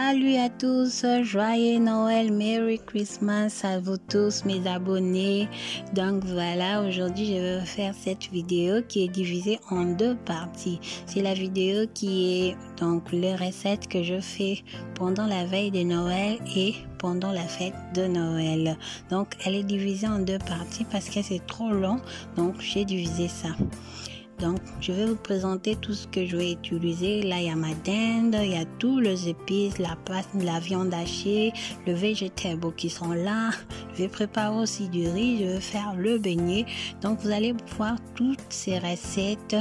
Salut à tous, joyeux Noël, Merry Christmas à vous tous mes abonnés. Donc voilà, aujourd'hui je vais faire cette vidéo qui est divisée en deux parties. C'est la vidéo qui est donc les recettes que je fais pendant la veille de Noël et pendant la fête de Noël. Donc elle est divisée en deux parties parce que c'est trop long, donc j'ai divisé ça. Donc, je vais vous présenter tout ce que je vais utiliser. Là, il y a ma dinde, il y a tous les épices, la pâte, la viande hachée, le vegetable qui sont là. Je vais préparer aussi du riz, je vais faire le beignet. Donc, vous allez voir toutes ces recettes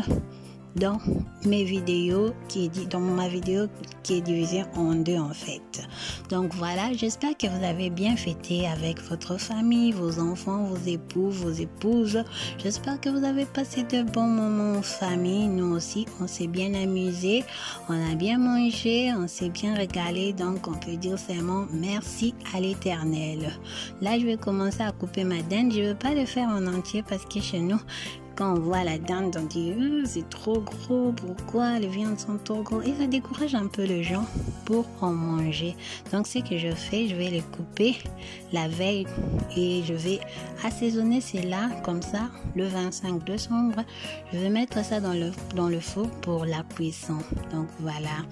dans mes vidéos dans ma vidéo qui est divisée en deux en fait. Donc voilà, j'espère que vous avez bien fêté avec votre famille, vos enfants, vos époux, vos épouses. J'espère que vous avez passé de bons moments en famille. Nous aussi, on s'est bien amusé, on a bien mangé, on s'est bien régalé. Donc on peut dire seulement merci à l'Éternel. Là, je vais commencer à couper ma dinde. Je ne veux pas le faire en entier parce que chez nous, quand on voit la dinde, on dit c'est trop gros, pourquoi les viandes sont trop grosses, et ça décourage un peu les gens pour en manger. Donc ce que je fais, je vais les couper la veille et je vais assaisonner cela comme ça le 25 décembre. Je vais mettre ça dans le four pour la cuisson. Donc voilà.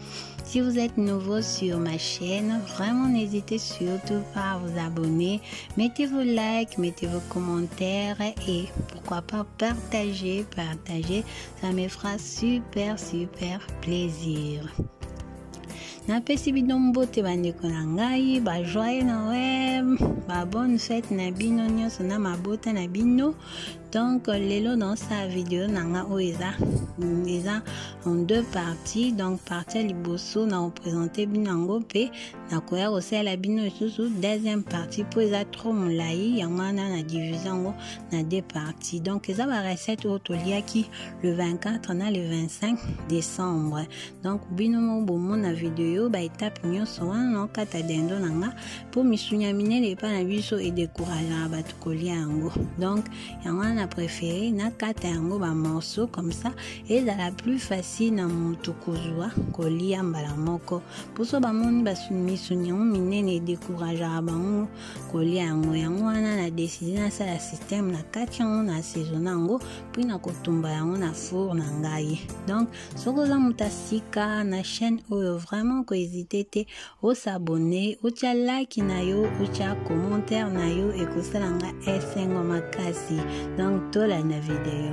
Si vous êtes nouveau sur ma chaîne, vraiment n'hésitez surtout pas à vous abonner. Mettez vos likes, mettez vos commentaires et pourquoi pas partager. Ça me fera super plaisir. Napesi bino mbote bandeko na ngai, ba joyeux Noël, ba bonne fête na bino nyonso na mabota na bino. Donc lelo dans sa vidéo nanga oeza en deux parties. Donc partie liboso na représenter binango pe na koya osala bino susu deuxième partie pour eza trop molai yango na division na deux parties. Donc eza ba recette otoliaki le 24 na le 25 décembre. Donc bino mo bomo na vidéo ba étape nyonso wana kata dendo nanga pour misunya minene pa na biso et décourager ba tukolia yango. Donc yango na préféré na kata yango ba morceaux comme ça et dans la plus facile na mutu kozwa kolia mbala moko poso ba moni ba misunya minene décourager bango kolia yango wana na décider na ça système na kati yango na saison yango puis na kotumba yango na four na ngai. Donc soko za mutasika na chaîne oyo vraiment ko hésiter te au s'abonner au tia like na yo au tia commentaire na yo et ko salanga esengo makasi. Donc tola na vidéo.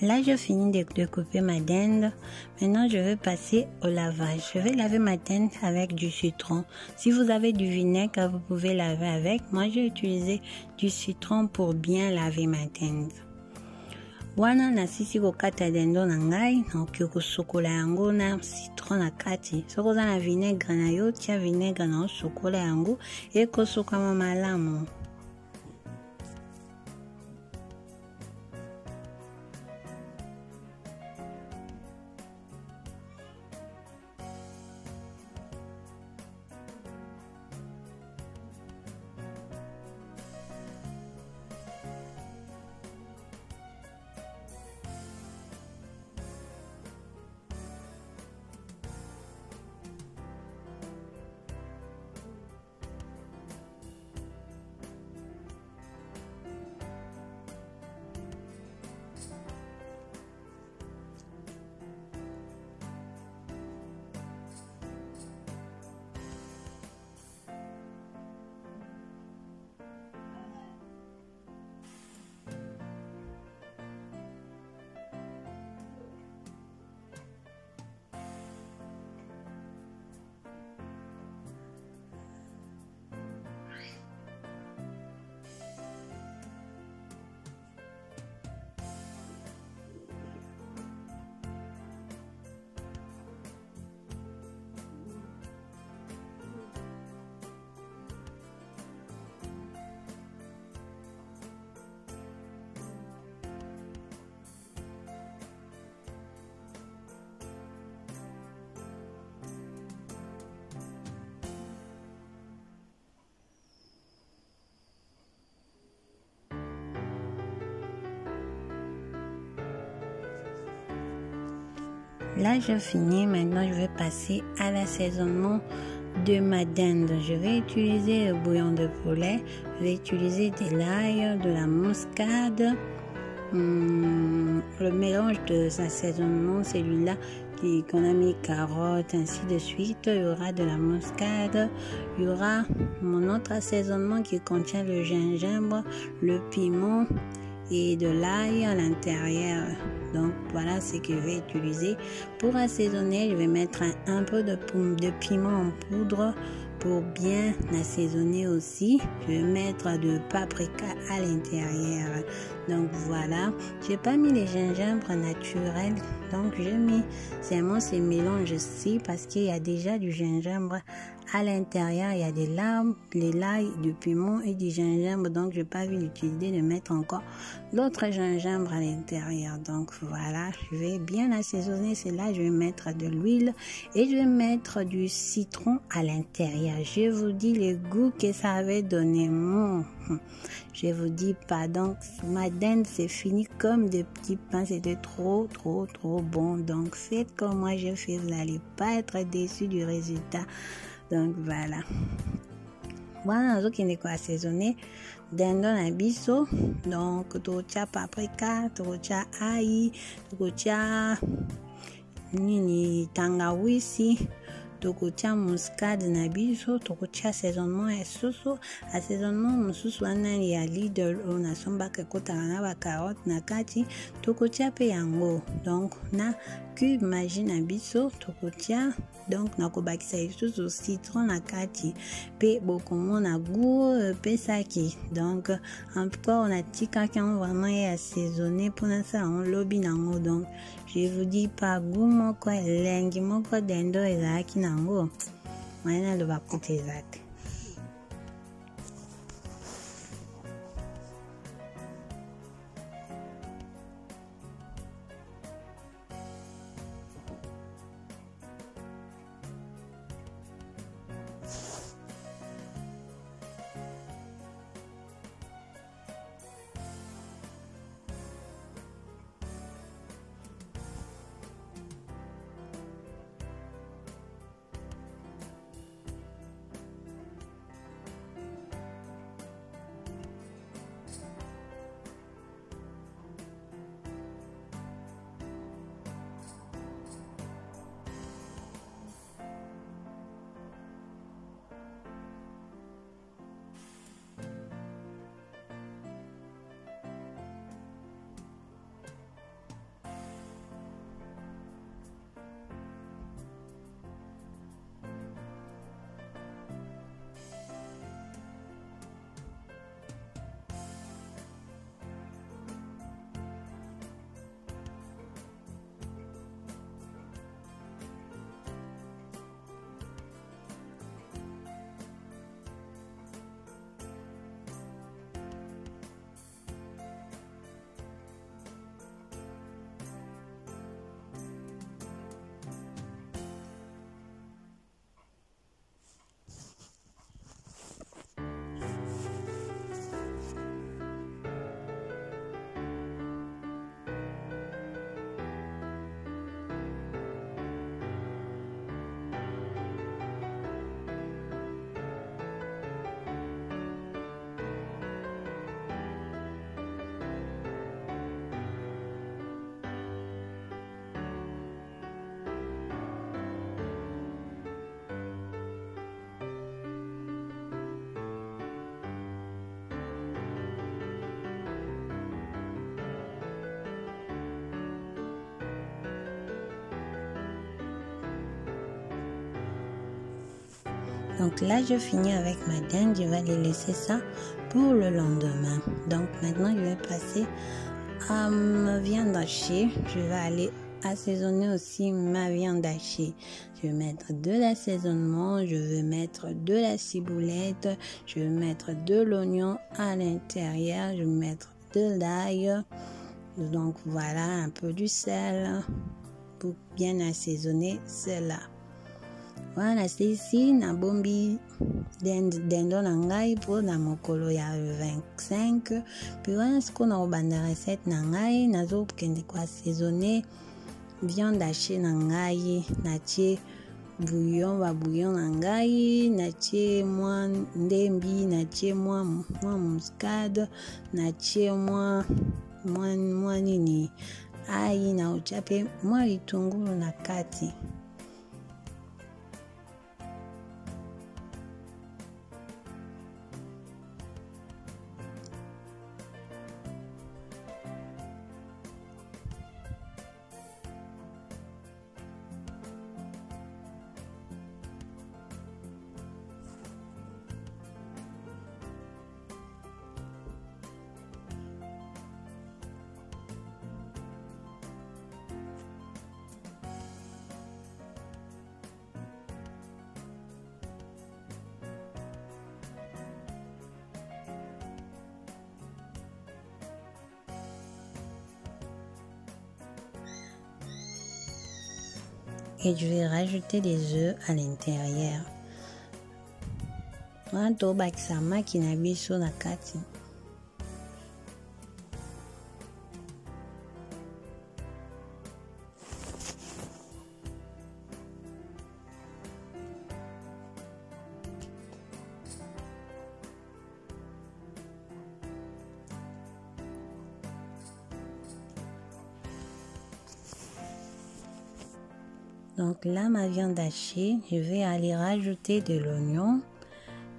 Là, je finis de couper ma dinde. Maintenant, je vais passer au lavage. Je vais laver ma dinde avec du citron. Si vous avez du vinaigre, vous pouvez laver avec. Moi, j'ai utilisé du citron pour bien laver ma dinde. Wana na sisi kokata dendo na ngai na kosukola yango na citron na kati. Soko za na vinaigre na yo tia vinaigre na sukola yango e kosuka malamu. Là, je finis. Maintenant, je vais passer à l'assaisonnement de ma dinde. Je vais utiliser le bouillon de poulet. Je vais utiliser de l'ail, de la muscade. Le mélange de assaisonnement, celui-là qu'on a mis carottes, ainsi de suite. Il y aura de la muscade. Il y aura mon autre assaisonnement qui contient le gingembre, le piment et de l'ail à l'intérieur. Donc voilà ce que je vais utiliser. Pour assaisonner, je vais mettre un peu de piment en poudre pour bien assaisonner aussi. Je vais mettre de paprika à l'intérieur. Donc voilà, j'ai pas mis les gingembres naturels, donc j'ai mis seulement ce mélange-ci parce qu'il y a déjà du gingembre à l'intérieur. Il y a des larmes, les l'ail, du piment et du gingembre, donc je n'ai pas vu l'utilité de mettre encore l'autre gingembre à l'intérieur. Donc voilà, je vais bien assaisonner cela. Je vais mettre de l'huile et je vais mettre du citron à l'intérieur. Je vous dis le goût que ça avait donné. Je vous dis pas. Donc ma dinde c'est fini comme des petits pains. C'était trop bon. Donc faites comme moi je fais, vous n'allez pas être déçus du résultat. Donc voilà. Voilà, nous qui n'est quoi assaisonné. Dindon à biso. Donc tocha paprika, tocha ail, tocha nini tangawizi. Tokotia muscade na biso, tokotia assaisonnement ya susu. Assaisonnement mususu wana ya Lidl na sombaka kotaka na ba carotte na kati, tokotia pe yango. Donc na cube magie na biso tokotia, donc na kobakisa lisusu citron na kati pe bokomona goût pesaki. Donc encore on a tika quand vraiment est assaisonné pour ça on lobi nango. Donc je vous dis pas goût moko elengi moko dendo ezalaki nango wana loba kote ezate. Donc là, je finis avec ma dinde. Je vais aller laisser ça pour le lendemain. Donc maintenant, je vais passer à ma viande hachée. Je vais aller assaisonner aussi ma viande hachée. Je vais mettre de l'assaisonnement, je vais mettre de la ciboulette, je vais mettre de l'oignon à l'intérieur, je vais mettre de l'ail. Donc voilà, un peu du sel pour bien assaisonner cela. Voilà, c'est ici na bombi dendo na ngai pour na mokolo ya 25. Puis wana siko na obanda recette na ngai nazo kende ko assaisonner viande hachée na ngai, natie bouillon, ba bouillon na ngai, natie mwa ndembi, natie mwa muscade, natie mwa nini ai, na uchape mwa litungulu na kati. Et je vais rajouter des œufs à l'intérieur. Wanto bakisa maki na biso na kati. Donc là, ma viande hachée, je vais aller rajouter de l'oignon.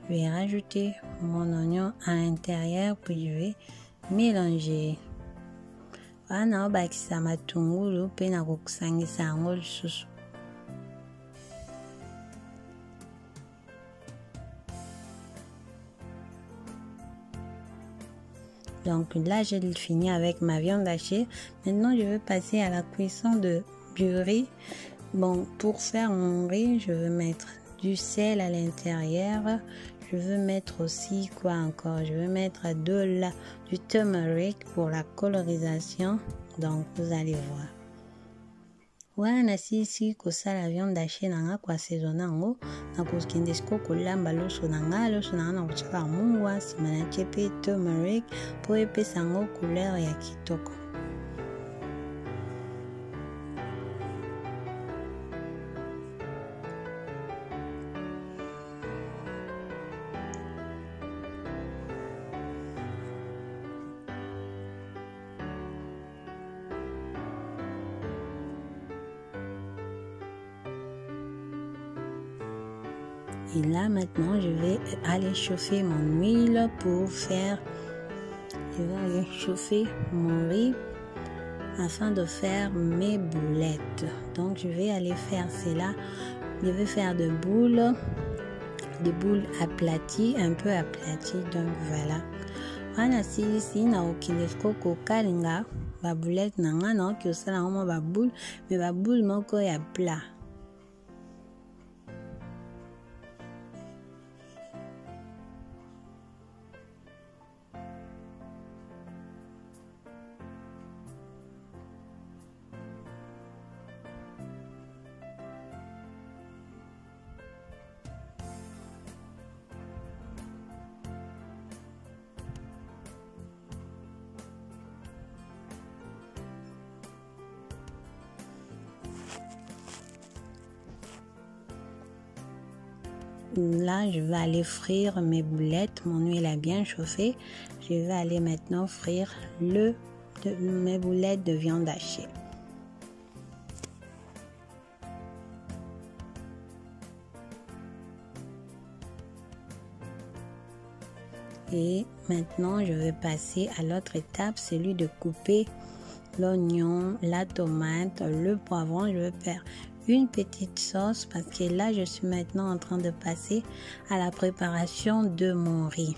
Je vais rajouter mon oignon à l'intérieur, puis je vais mélanger. Wana obakisa matungulu pe na kokusangisa yango lisusu. Donc là, j'ai fini avec ma viande hachée. Maintenant, je vais passer à la cuisson du riz. Bon, pour faire mon riz, je vais mettre du sel à l'intérieur. Je veux mettre aussi quoi encore? Je vais mettre du turmeric pour la colorisation. Donc, vous allez voir. Wana sisi kosala viande hachée nanga kwa saison nango na kokende siko kolamba loso nanga na kochaka mungwa sima na chepe turmeric po epesa ngo couleur ya kitoko. Et là, maintenant, je vais aller chauffer mon huile pour faire... Je vais aller chauffer mon riz afin de faire mes boulettes. Donc, je vais aller faire cela. Je vais faire des boules aplaties, un peu aplaties. Donc, voilà. Wana si na okilesko kokalinga ba boulette nanga na okosala ngo ba boule, mais ba boule moko ya plat. Là, je vais aller frire mes boulettes. Mon huile a bien chauffé. Je vais aller maintenant frire mes boulettes de viande hachée. Et maintenant, je vais passer à l'autre étape, celui de couper l'oignon, la tomate, le poivron. Je vais faire une petite sauce parce que là, je suis maintenant en train de passer à la préparation de mon riz.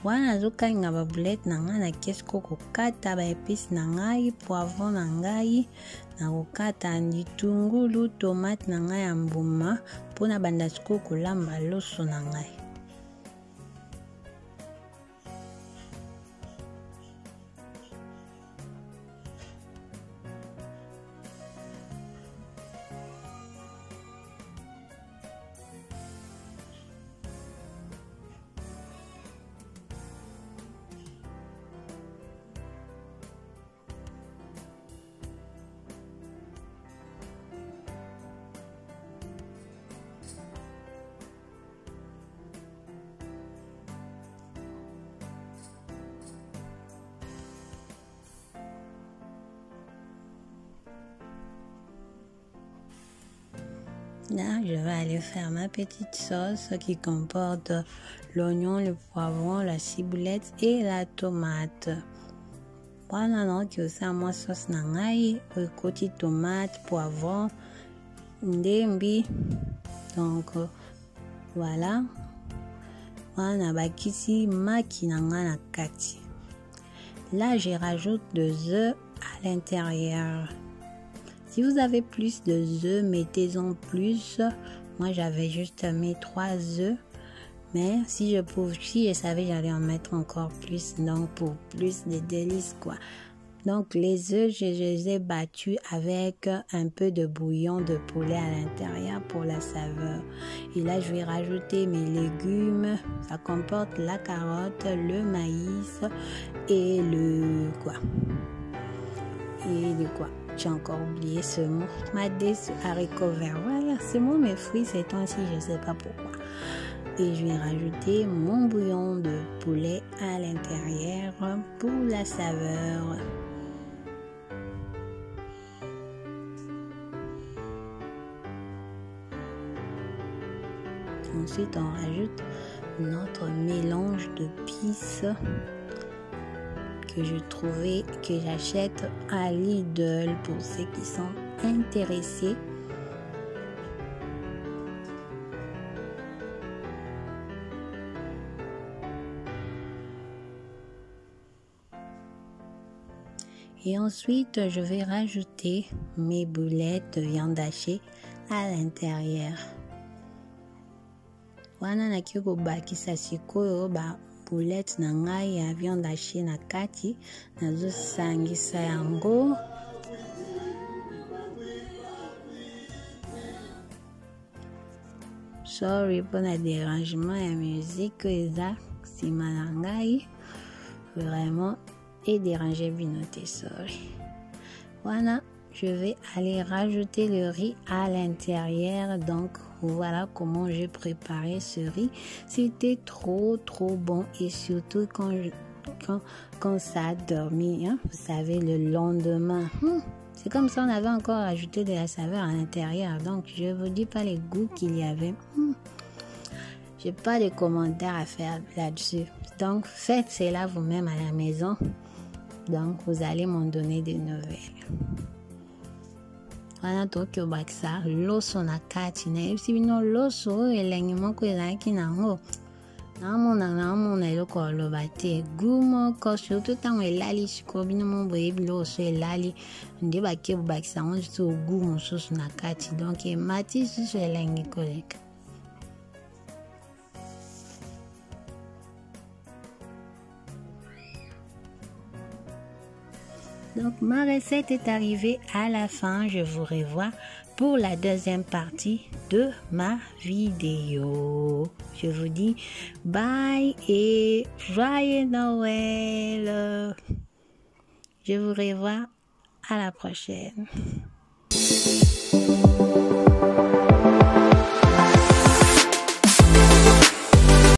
Wana zokalinga ba boulette nanga na kesko kokata ba épices nangai, poivron nangai, na kokata nditungulu, tomate nangai ya mbuma pona banda siko kolamba loso nangai. Là, je vais aller faire ma petite sauce qui comporte l'oignon, le poivron, la ciboulette et la tomate. Voilà, donc ça moi sauce nangai, côté tomate, poivron, ndembi. Donc voilà. Voilà, bakisi maki nanga na kati. Là, je rajoute 2 œufs à l'intérieur. Si vous avez plus de œufs, mettez-en plus. Moi, j'avais juste mis 3 œufs. Mais si je savais, j'allais en mettre encore plus. Donc, pour plus de délices, quoi. Donc, les œufs, je les ai battus avec un peu de bouillon de poulet à l'intérieur pour la saveur. Et là, je vais rajouter mes légumes. Ça comporte la carotte, le maïs et le quoi. J'ai encore oublié ce mot. Haricots verts. Voilà, ce mot mes fruits ces temps-ci, je ne sais pas pourquoi. Et je vais rajouter mon bouillon de poulet à l'intérieur pour la saveur. Ensuite, on rajoute notre mélange de pisse que j'achète à Lidl pour ceux qui sont intéressés. Et ensuite, je vais rajouter mes boulettes de viande hachée à l'intérieur. Wana nakiko bakisa sikoyo ba boulette na ngai ya viande hachée na kati nazo sangisa yango. Sorry pour le dérangement ya musique eza sima na ngai vraiment et déranger binoté, sorry. Voilà, je vais aller rajouter le riz à l'intérieur. Donc voilà comment j'ai préparé ce riz. C'était trop bon et surtout quand ça a dormi, hein, vous savez, le lendemain. C'est comme ça on avait encore ajouté de la saveur à l'intérieur. Donc je vous dis pas les goûts qu'il y avait. J'ai pas de commentaires à faire là-dessus. Donc faites cela vous-même à la maison. Donc vous allez m'en donner des nouvelles. Wana tokyo bakisa loso na kati na ebisi bino loso elengi moko ezalaki nango naamona eloko oloba te gu moko surtout ntango elali sikoyo bino mo boyebi loso elali nde bake bobakisa yango nsusu ogu mosusu na kati donc emati susu elengi koleka. Donc ma recette est arrivée à la fin. Je vous revois pour la deuxième partie de ma vidéo. Je vous dis bye et joyeux Noël. Je vous revois à la prochaine.